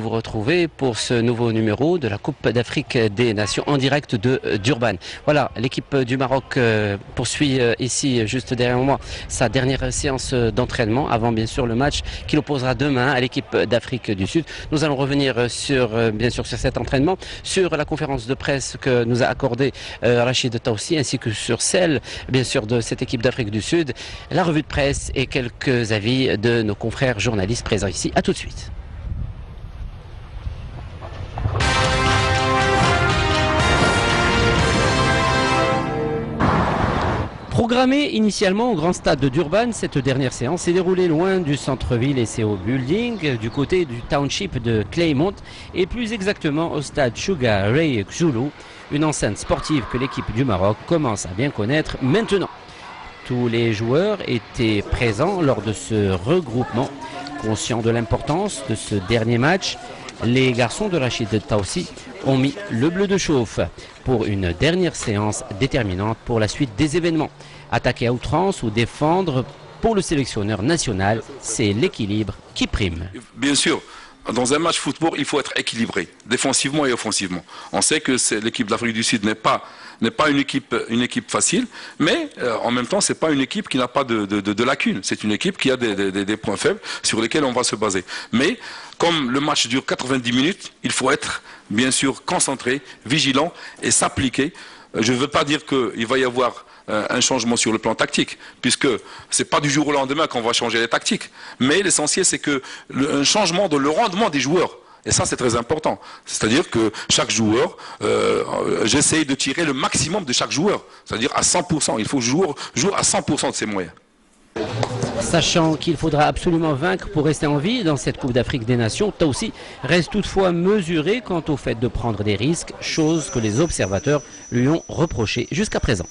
Vous retrouvez pour ce nouveau numéro de la Coupe d'Afrique des Nations en direct de Durban. Voilà, l'équipe du Maroc poursuit ici, juste derrière moi, sa dernière séance d'entraînement avant bien sûr le match qu'il opposera demain à l'équipe d'Afrique du Sud. Nous allons revenir bien sûr sur cet entraînement, sur la conférence de presse que nous a accordée Rachid Taoussi ainsi que sur celle bien sûr de cette équipe d'Afrique du Sud, la revue de presse et quelques avis de nos confrères journalistes présents ici. À tout de suite. Programmée initialement au grand stade de Durban, cette dernière séance s'est déroulée loin du centre-ville et CO Building, du côté du township de Claymont et plus exactement au stade Sugar Ray Xulu, une enceinte sportive que l'équipe du Maroc commence à bien connaître maintenant. Tous les joueurs étaient présents lors de ce regroupement. Conscients de l'importance de ce dernier match, les garçons de Rachid Taoussi ont mis le bleu de chauffe pour une dernière séance déterminante pour la suite des événements. Attaquer à outrance ou défendre, pour le sélectionneur national, c'est l'équilibre qui prime. Bien sûr, dans un match football, il faut être équilibré, défensivement et offensivement. On sait que l'équipe d'Afrique du Sud n'est pas une équipe facile, mais en même temps, c'est pas une équipe qui n'a pas de lacunes. C'est une équipe qui a des points faibles sur lesquels on va se baser. Mais comme le match dure 90 minutes, il faut être bien sûr concentré, vigilant et s'appliquer. Je ne veux pas dire qu'il va y avoir un changement sur le plan tactique, puisque c'est pas du jour au lendemain qu'on va changer les tactiques. Mais l'essentiel, c'est que un changement de le rendement des joueurs. Et ça, c'est très important. C'est-à-dire que chaque joueur, j'essaye de tirer le maximum de chaque joueur. C'est-à-dire à 100%. Il faut jouer à 100% de ses moyens. Sachant qu'il faudra absolument vaincre pour rester en vie dans cette Coupe d'Afrique des Nations, Taoussi reste toutefois mesuré quant au fait de prendre des risques, chose que les observateurs lui ont reproché jusqu'à présent.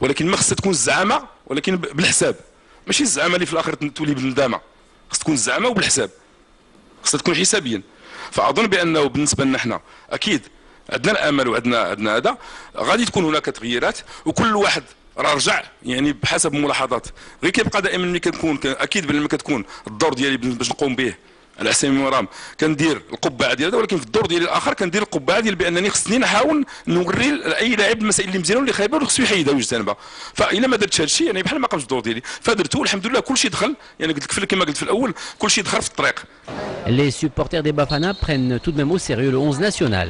ولكن ما خصها تكون الزعامه ولكن بالحساب ماشي الزعامه اللي في الاخر تولي بالندامه خصها تكون الزعامه وبالحساب خصها تكون حسابيا فاظن بانه بالنسبه لنا احنا اكيد عندنا الامل وعندنا هذا غادي تكون هناك تغييرات وكل واحد راه رجع يعني بحسب ملاحظات غير كيبقى دائما ملي كنكون اكيد ملي كتكون الدور ديالي باش نقوم به على حسب مرام كندير القبعه ديال هذا ولكن في الدور ديالي الاخر كندير القبعه ديال بانني خصني نحاول نوري لاي لاعب المسائل اللي مزيانه واللي خايبه واللي خصو يحيدها ويجتنبها فالا ما درتش هذا الشيء يعني بحال ما قامش الدور ديالي فدرته والحمد لله كلشي دخل يعني قلت لك كما قلت في الاول كلشي دخل في الطريق. Les supporters des Bafana prennent tout de même au sérieux le 11 national.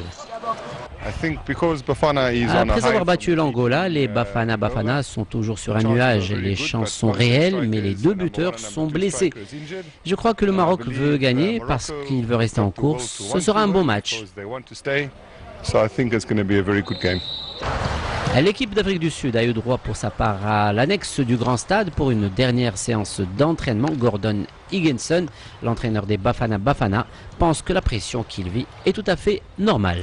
Après avoir battu l'Angola, les Bafana sont toujours sur un nuage. Les chances sont réelles, mais les deux buteurs sont blessés. Je crois que le Maroc veut gagner parce qu'il veut rester en course. Ce sera un bon match. L'équipe d'Afrique du Sud a eu droit pour sa part à l'annexe du grand stade pour une dernière séance d'entraînement. Gordon Higginson, l'entraîneur des Bafana, pense que la pression qu'il vit est tout à fait normale.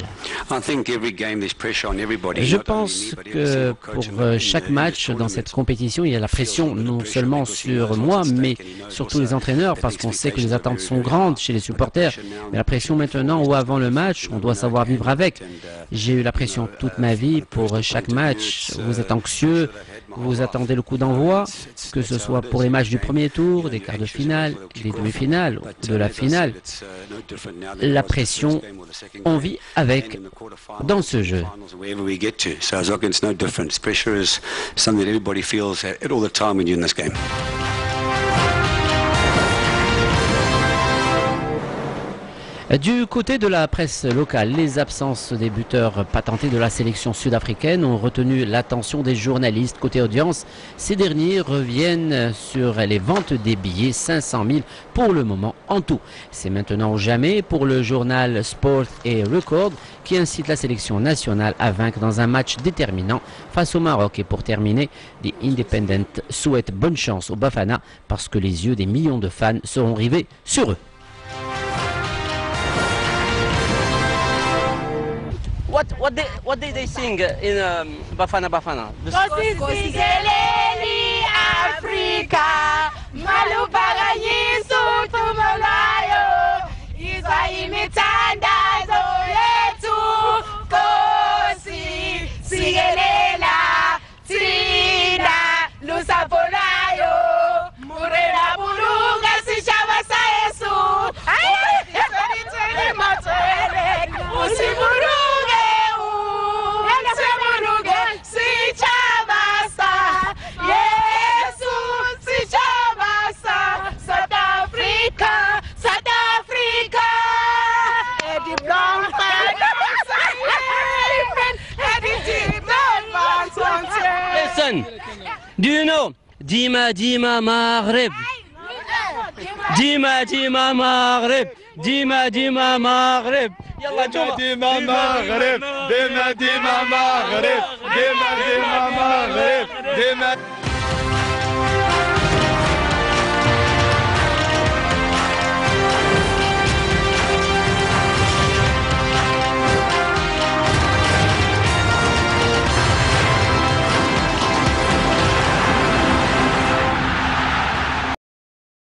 Je pense que pour chaque match dans cette compétition, il y a la pression non seulement sur moi, mais sur tous les entraîneurs, parce qu'on sait que les attentes sont grandes chez les supporters. Mais la pression maintenant ou avant le match, on doit savoir vivre avec. J'ai eu la pression toute ma vie pour chaque match. Vous êtes anxieux, vous attendez le coup d'envoi, que ce soit pour les matchs du premier tour, des quarts de finale, des demi-finales, de la finale. La pression, on vit avec dans ce jeu. Du côté de la presse locale, les absences des buteurs patentés de la sélection sud-africaine ont retenu l'attention des journalistes. Côté audience, ces derniers reviennent sur les ventes des billets, 500 000 pour le moment en tout. C'est maintenant ou jamais pour le journal Sport et Record qui incite la sélection nationale à vaincre dans un match déterminant face au Maroc. Et pour terminer, The Independent souhaite bonne chance aux Bafana parce que les yeux des millions de fans seront rivés sur eux. What did they sing in Bafana? Kosizeleli Afrika, malupaganyisu tumolayo, izwa imithandazo yethu, Kosi sigelela, thina lusapho lwayo, murela bulunga sishaba sa Yesu. Do you know? Dima Dima Maghreb. Dima Dima Maghreb. Dima Dima Maghreb. يلا ديما مغرب ديما ديما مغرب ديما ديما مغرب ديما